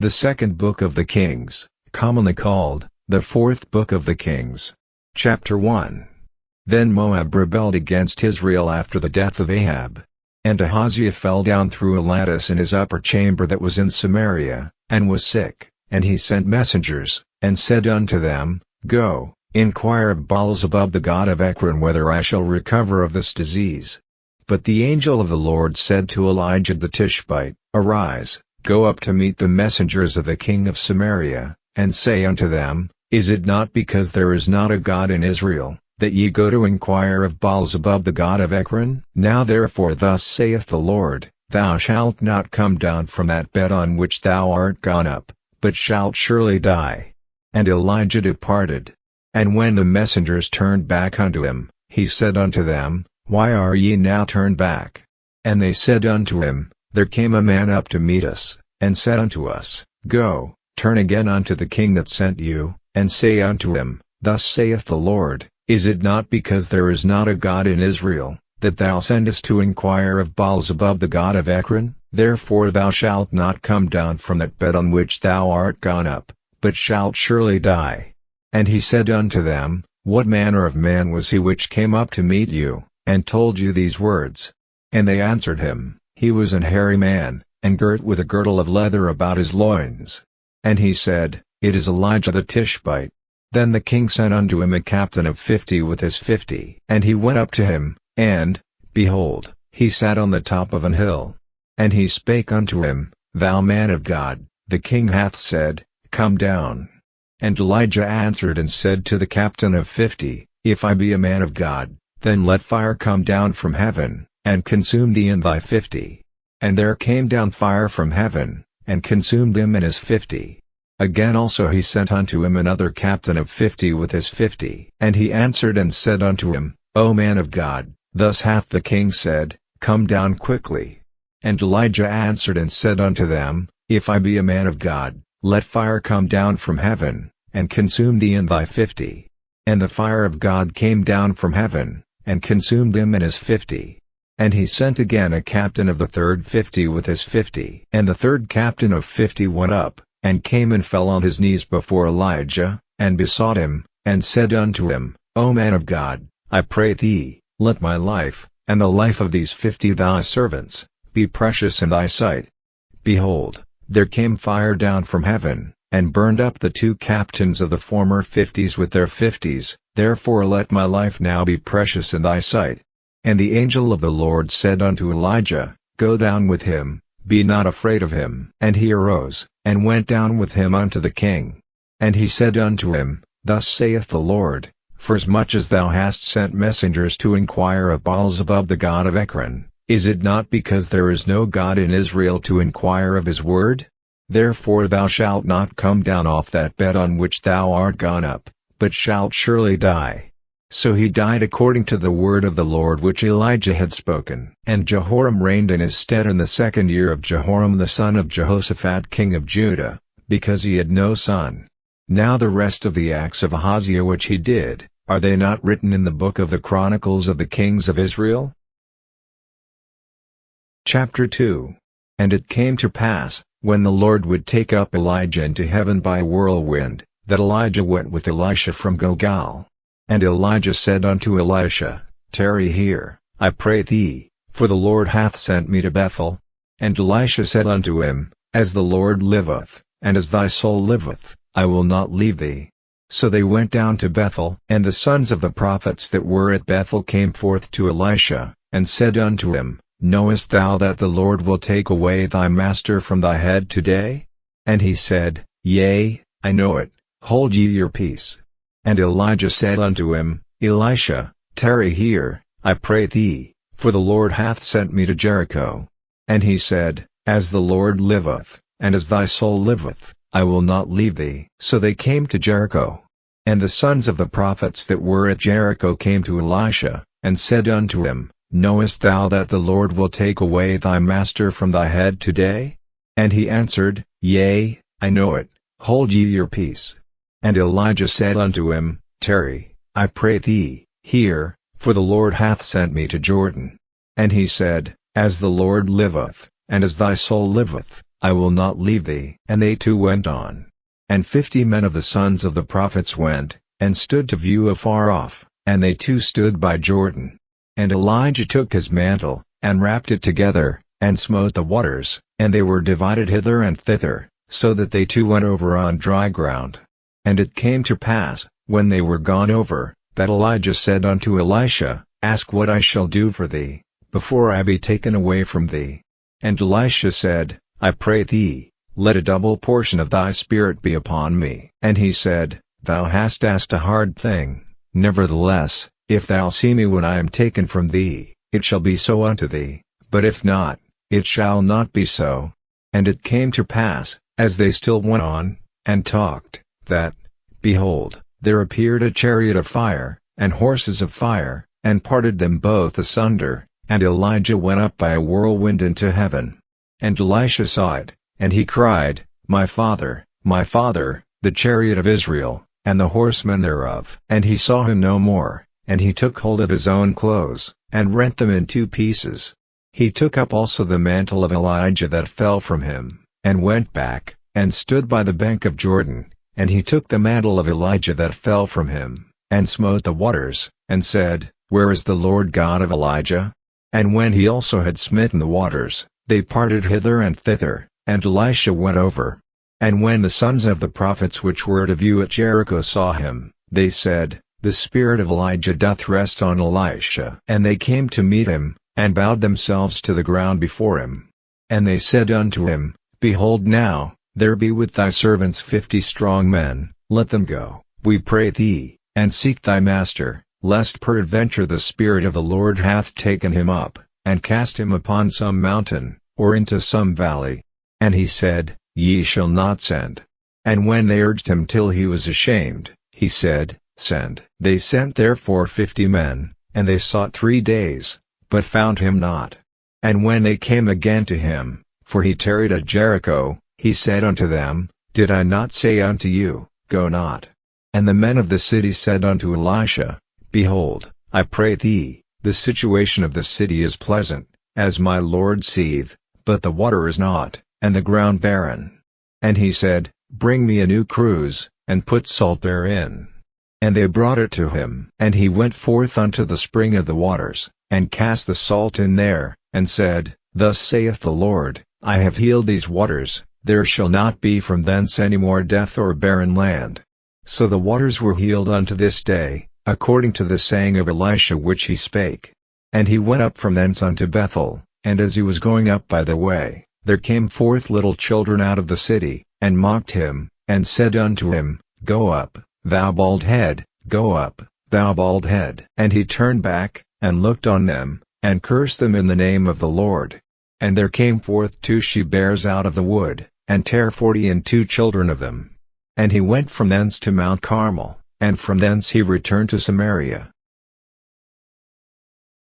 The second book of the Kings, commonly called, the fourth book of the Kings. Chapter 1. Then Moab rebelled against Israel after the death of Ahab. And Ahaziah fell down through a lattice in his upper chamber that was in Samaria, and was sick, and he sent messengers, and said unto them, Go, inquire of Baal-zebub the god of Ekron whether I shall recover of this disease. But the angel of the Lord said to Elijah the Tishbite, Arise, go up to meet the messengers of the king of Samaria, and say unto them, Is it not because there is not a God in Israel, that ye go to inquire of Baal-zebub the god of Ekron? Now therefore thus saith the Lord, Thou shalt not come down from that bed on which thou art gone up, but shalt surely die. And Elijah departed. And when the messengers turned back unto him, he said unto them, Why are ye now turned back? And they said unto him, There came a man up to meet us, and said unto us, Go, turn again unto the king that sent you, and say unto him, Thus saith the Lord, Is it not because there is not a God in Israel, that thou sendest to inquire of Baal-zebub the god of Ekron? Therefore thou shalt not come down from that bed on which thou art gone up, but shalt surely die. And he said unto them, What manner of man was he which came up to meet you, and told you these words? And they answered him, He was an hairy man, and girt with a girdle of leather about his loins. And he said, It is Elijah the Tishbite. Then the king sent unto him a captain of 50 with his 50. And he went up to him, and, behold, he sat on the top of an hill. And he spake unto him, Thou man of God, the king hath said, Come down. And Elijah answered and said to the captain of 50, If I be a man of God, then let fire come down from heaven, and consume thee and thy 50. And there came down fire from heaven, and consumed him and his 50. Again also he sent unto him another captain of 50 with his 50. And he answered and said unto him, O man of God, thus hath the king said, Come down quickly. And Elijah answered and said unto them, If I be a man of God, let fire come down from heaven, and consume thee and thy 50. And the fire of God came down from heaven, and consumed him and his 50. And he sent again a captain of the third 50 with his 50. And the third captain of 50 went up, and came and fell on his knees before Elijah, and besought him, and said unto him, O man of God, I pray thee, let my life, and the life of these 50 thy servants, be precious in thy sight. Behold, there came fire down from heaven, and burned up the 2 captains of the former 50s with their 50s, therefore let my life now be precious in thy sight. And the angel of the Lord said unto Elijah, Go down with him, be not afraid of him. And he arose, and went down with him unto the king. And he said unto him, Thus saith the Lord, Forasmuch as thou hast sent messengers to inquire of Baal-zebub the god of Ekron, is it not because there is no God in Israel to inquire of his word? Therefore thou shalt not come down off that bed on which thou art gone up, but shalt surely die. So he died according to the word of the Lord which Elijah had spoken. And Jehoram reigned in his stead in the 2nd year of Jehoram the son of Jehoshaphat king of Judah, because he had no son. Now the rest of the acts of Ahaziah which he did, are they not written in the book of the Chronicles of the kings of Israel? Chapter 2. And it came to pass, when the Lord would take up Elijah into heaven by a whirlwind, that Elijah went with Elisha from Gilgal. And Elijah said unto Elisha, Tarry here, I pray thee, for the Lord hath sent me to Bethel. And Elisha said unto him, As the Lord liveth, and as thy soul liveth, I will not leave thee. So they went down to Bethel. And the sons of the prophets that were at Bethel came forth to Elisha, and said unto him, Knowest thou that the Lord will take away thy master from thy head today? And he said, Yea, I know it, hold ye your peace. And Elijah said unto him, Elisha, tarry here, I pray thee, for the Lord hath sent me to Jericho. And he said, As the Lord liveth, and as thy soul liveth, I will not leave thee. So they came to Jericho. And the sons of the prophets that were at Jericho came to Elisha, and said unto him, Knowest thou that the Lord will take away thy master from thy head today? And he answered, Yea, I know it, hold ye your peace. And Elijah said unto him, Tarry, I pray thee, here, for the Lord hath sent me to Jordan. And he said, As the Lord liveth, and as thy soul liveth, I will not leave thee." And they two went on. And 50 men of the sons of the prophets went, and stood to view afar off, and they two stood by Jordan. And Elijah took his mantle, and wrapped it together, and smote the waters, and they were divided hither and thither, so that they two went over on dry ground. And it came to pass, when they were gone over, that Elijah said unto Elisha, "Ask what I shall do for thee, before I be taken away from thee." And Elisha said, "I pray thee, let a double portion of thy spirit be upon me." And he said, "Thou hast asked a hard thing, nevertheless, if thou see me when I am taken from thee, it shall be so unto thee, but if not, it shall not be so." And it came to pass, as they still went on, and talked, that, behold, there appeared a chariot of fire, and horses of fire, and parted them both asunder, and Elijah went up by a whirlwind into heaven. And Elisha saw it, and he cried, my father, the chariot of Israel, and the horsemen thereof." And he saw him no more, and he took hold of his own clothes, and rent them in 2 pieces. He took up also the mantle of Elijah that fell from him, and went back, and stood by the bank of Jordan, and he took the mantle of Elijah that fell from him, and smote the waters, and said, "Where is the Lord God of Elijah?" And when he also had smitten the waters, they parted hither and thither, and Elisha went over. And when the sons of the prophets which were to view at Jericho saw him, they said, "The spirit of Elijah doth rest on Elisha." And they came to meet him, and bowed themselves to the ground before him. And they said unto him, "Behold now, there be with thy servants 50 strong men, let them go, we pray thee, and seek thy master, lest peradventure the Spirit of the Lord hath taken him up, and cast him upon some mountain, or into some valley." And he said, "Ye shall not send." And when they urged him till he was ashamed, he said, "Send." They sent therefore 50 men, and they sought 3 days, but found him not. And when they came again to him, for he tarried at Jericho, he said unto them, "Did I not say unto you, Go not?" And the men of the city said unto Elisha, "Behold, I pray thee, the situation of the city is pleasant, as my lord seeth, but the water is not, and the ground barren." And he said, "Bring me a new cruse, and put salt therein." And they brought it to him. And he went forth unto the spring of the waters, and cast the salt in there, and said, "Thus saith the Lord, I have healed these waters, there shall not be from thence any more death or barren land." So the waters were healed unto this day, according to the saying of Elisha which he spake. And he went up from thence unto Bethel, and as he was going up by the way, there came forth little children out of the city, and mocked him, and said unto him, "Go up, thou bald head, go up, thou bald head." And he turned back, and looked on them, and cursed them in the name of the Lord. And there came forth 2 she-bears out of the wood, and tare 42 children of them. And he went from thence to Mount Carmel, and from thence he returned to Samaria.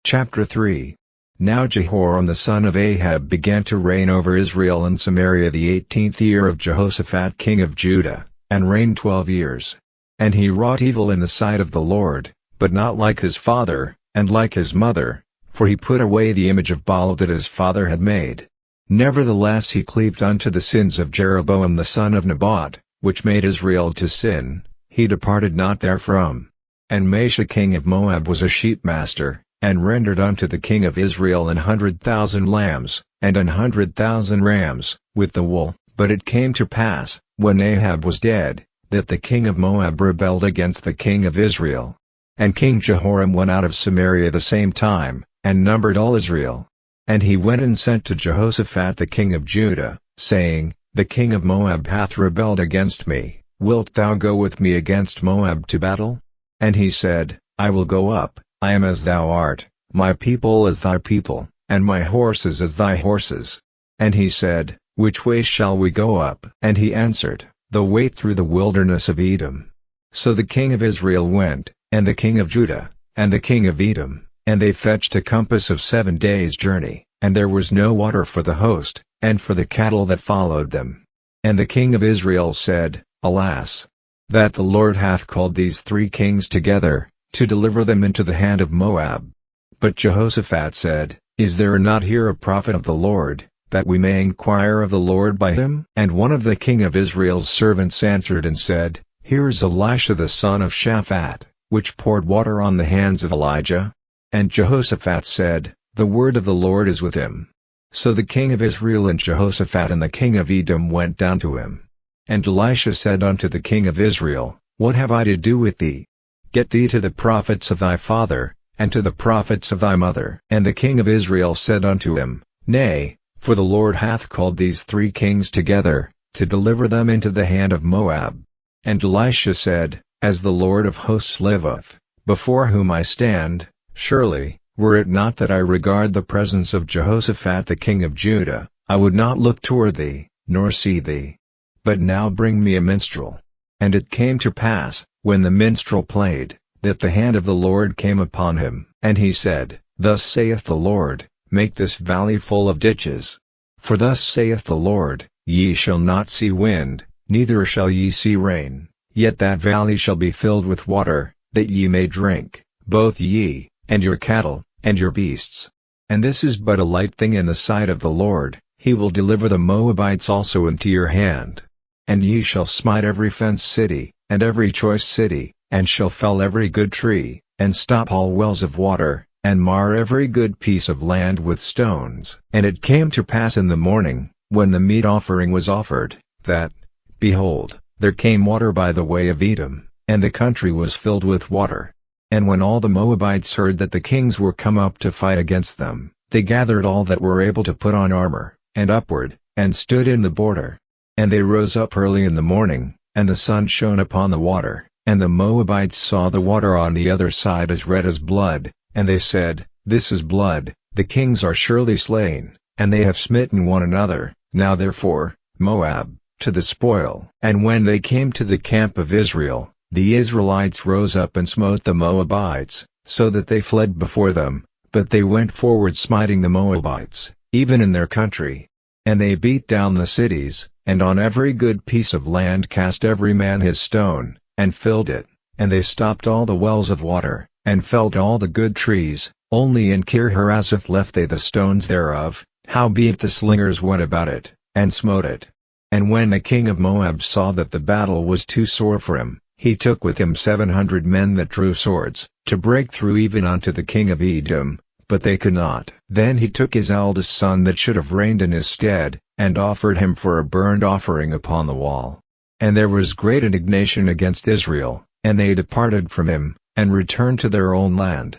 Chapter 3. Now Jehoram the son of Ahab began to reign over Israel and Samaria the 18th year of Jehoshaphat king of Judah, and reigned 12 years. And he wrought evil in the sight of the Lord, but not like his father, and like his mother, for he put away the image of Baal that his father had made. Nevertheless he cleaved unto the sins of Jeroboam the son of Nebat, which made Israel to sin, he departed not therefrom. And Mesha king of Moab was a sheepmaster, and rendered unto the king of Israel 100,000 lambs, and 100,000 rams, with the wool. But it came to pass, when Ahab was dead, that the king of Moab rebelled against the king of Israel. And King Jehoram went out of Samaria the same time, and numbered all Israel. And he went and sent to Jehoshaphat the king of Judah, saying, The king of Moab hath rebelled against me, wilt thou go with me against Moab to battle? And he said, I will go up, I am as thou art, my people as thy people, and my horses as thy horses. And he said, Which way shall we go up? And he answered, The way through the wilderness of Edom. So the king of Israel went, and the king of Judah, and the king of Edom, and they fetched a compass of 7 days' journey, and there was no water for the host, and for the cattle that followed them. And the king of Israel said, Alas! That the Lord hath called these 3 kings together, to deliver them into the hand of Moab. But Jehoshaphat said, Is there not here a prophet of the Lord, that we may inquire of the Lord by him?" And one of the king of Israel's servants answered and said, "Here is Elisha the son of Shaphat, which poured water on the hands of Elijah." And Jehoshaphat said, "The word of the Lord is with him." So the king of Israel and Jehoshaphat and the king of Edom went down to him. And Elisha said unto the king of Israel, "What have I to do with thee? Get thee to the prophets of thy father, and to the prophets of thy mother." And the king of Israel said unto him, "Nay, for the Lord hath called these 3 kings together, to deliver them into the hand of Moab." And Elisha said, "As the Lord of hosts liveth, before whom I stand, surely, were it not that I regard the presence of Jehoshaphat the king of Judah, I would not look toward thee, nor see thee. But now bring me a minstrel." And it came to pass, when the minstrel played, that the hand of the Lord came upon him, and he said, "Thus saith the Lord, make this valley full of ditches. For thus saith the Lord, ye shall not see wind, neither shall ye see rain, yet that valley shall be filled with water, that ye may drink, both ye, and your cattle, and your beasts. And this is but a light thing in the sight of the Lord, he will deliver the Moabites also into your hand. And ye shall smite every fenced city, and every choice city, and shall fell every good tree, and stop all wells of water, and mar every good piece of land with stones." And it came to pass in the morning, when the meat offering was offered, that, behold, there came water by the way of Edom, and the country was filled with water. And when all the Moabites heard that the kings were come up to fight against them, they gathered all that were able to put on armor, and upward, and stood in the border. And they rose up early in the morning, and the sun shone upon the water, and the Moabites saw the water on the other side as red as blood, and they said, "This is blood, the kings are surely slain, and they have smitten one another, now therefore, Moab, to the spoil." And when they came to the camp of Israel, the Israelites rose up and smote the Moabites, so that they fled before them, but they went forward smiting the Moabites, even in their country. And they beat down the cities, and on every good piece of land cast every man his stone, and filled it, and they stopped all the wells of water, and felled all the good trees, only in Kir-Hareseth left they the stones thereof, howbeit the slingers went about it, and smote it. And when the king of Moab saw that the battle was too sore for him, he took with him 700 men that drew swords, to break through even unto the king of Edom, but they could not. Then he took his eldest son that should have reigned in his stead, and offered him for a burnt offering upon the wall. And there was great indignation against Israel, and they departed from him, and returned to their own land.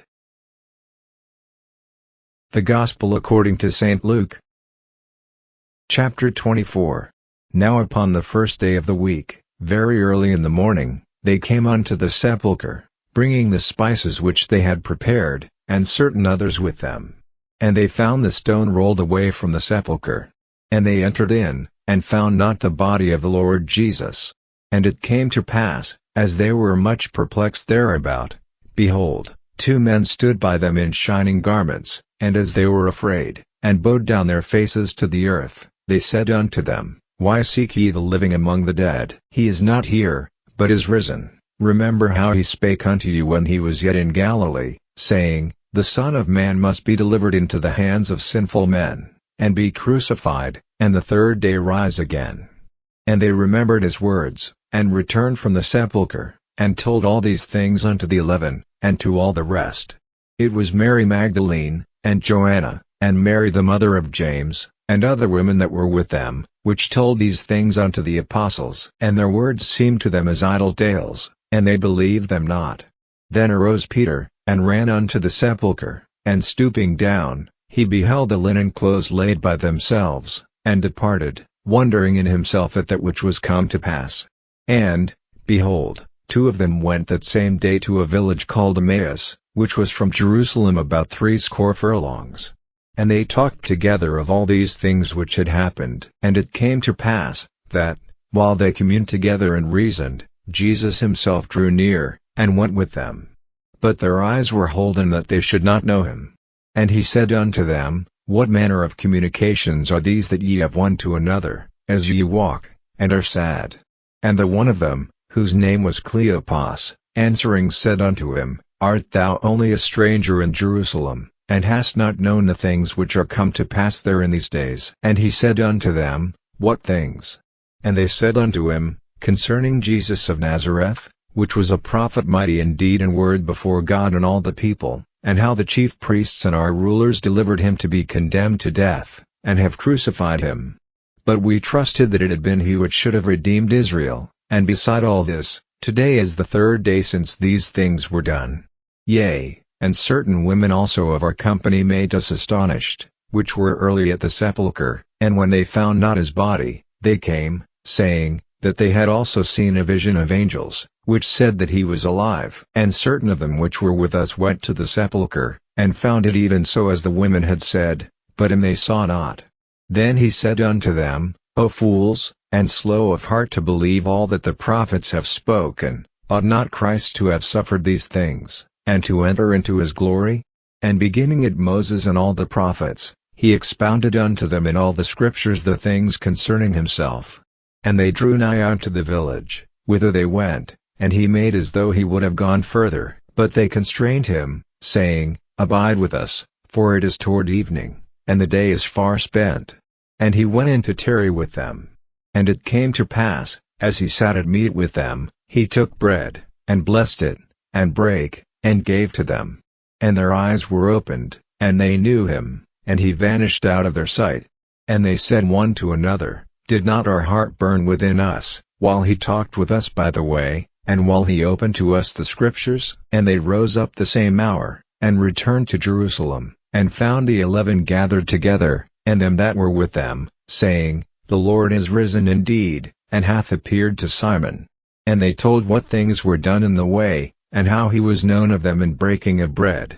The Gospel according to St. Luke. Chapter 24. Now upon the first day of the week, very early in the morning, they came unto the sepulchre, bringing the spices which they had prepared, and certain others with them. And they found the stone rolled away from the sepulchre. And they entered in, and found not the body of the Lord Jesus. And it came to pass, as they were much perplexed thereabout, behold, 2 men stood by them in shining garments, and as they were afraid, and bowed down their faces to the earth, they said unto them, Why seek ye the living among the dead? He is not here, but is risen. Remember how he spake unto you when he was yet in Galilee, saying, The Son of Man must be delivered into the hands of sinful men, and be crucified, and the 3rd day rise again. And they remembered his words, and returned from the sepulchre, and told all these things unto the 11, and to all the rest. It was Mary Magdalene, and Joanna, and Mary the mother of James, and other women that were with them, which told these things unto the apostles. And their words seemed to them as idle tales, and they believed them not. Then arose Peter, and ran unto the sepulchre, and stooping down, he beheld the linen clothes laid by themselves, and departed, wondering in himself at that which was come to pass. And, behold, 2 of them went that same day to a village called Emmaus, which was from Jerusalem about 60 furlongs. And they talked together of all these things which had happened. And it came to pass, that, while they communed together and reasoned, Jesus himself drew near, and went with them. But their eyes were holden that they should not know him. And he said unto them, What manner of communications are these that ye have one to another, as ye walk, and are sad? And the one of them, whose name was Cleopas, answering said unto him, Art thou only a stranger in Jerusalem, and hast not known the things which are come to pass there in these days. And he said unto them, What things? And they said unto him, Concerning Jesus of Nazareth, which was a prophet mighty in deed and word before God and all the people, and how the chief priests and our rulers delivered him to be condemned to death, and have crucified him. But we trusted that it had been he which should have redeemed Israel, and beside all this, today is the third day since these things were done. Yea, and certain women also of our company made us astonished, which were early at the sepulchre, and when they found not his body, they came, saying, that they had also seen a vision of angels, which said that he was alive. And certain of them which were with us went to the sepulchre, and found it even so as the women had said, but him they saw not. Then he said unto them, O fools, and slow of heart to believe all that the prophets have spoken, ought not Christ to have suffered these things, and to enter into his glory? And beginning at Moses and all the prophets, he expounded unto them in all the scriptures the things concerning himself. And they drew nigh unto the village, whither they went, and he made as though he would have gone further, but they constrained him, saying, Abide with us, for it is toward evening, and the day is far spent. And he went in to tarry with them. And it came to pass, as he sat at meat with them, he took bread, and blessed it, and brake, and gave to them. And their eyes were opened, and they knew him, and he vanished out of their sight. And they said one to another, Did not our heart burn within us, while he talked with us by the way, and while he opened to us the scriptures? And they rose up the same hour, and returned to Jerusalem, and found the 11 gathered together, and them that were with them, saying, The Lord is risen indeed, and hath appeared to Simon. And they told what things were done in the way, and how he was known of them in breaking of bread.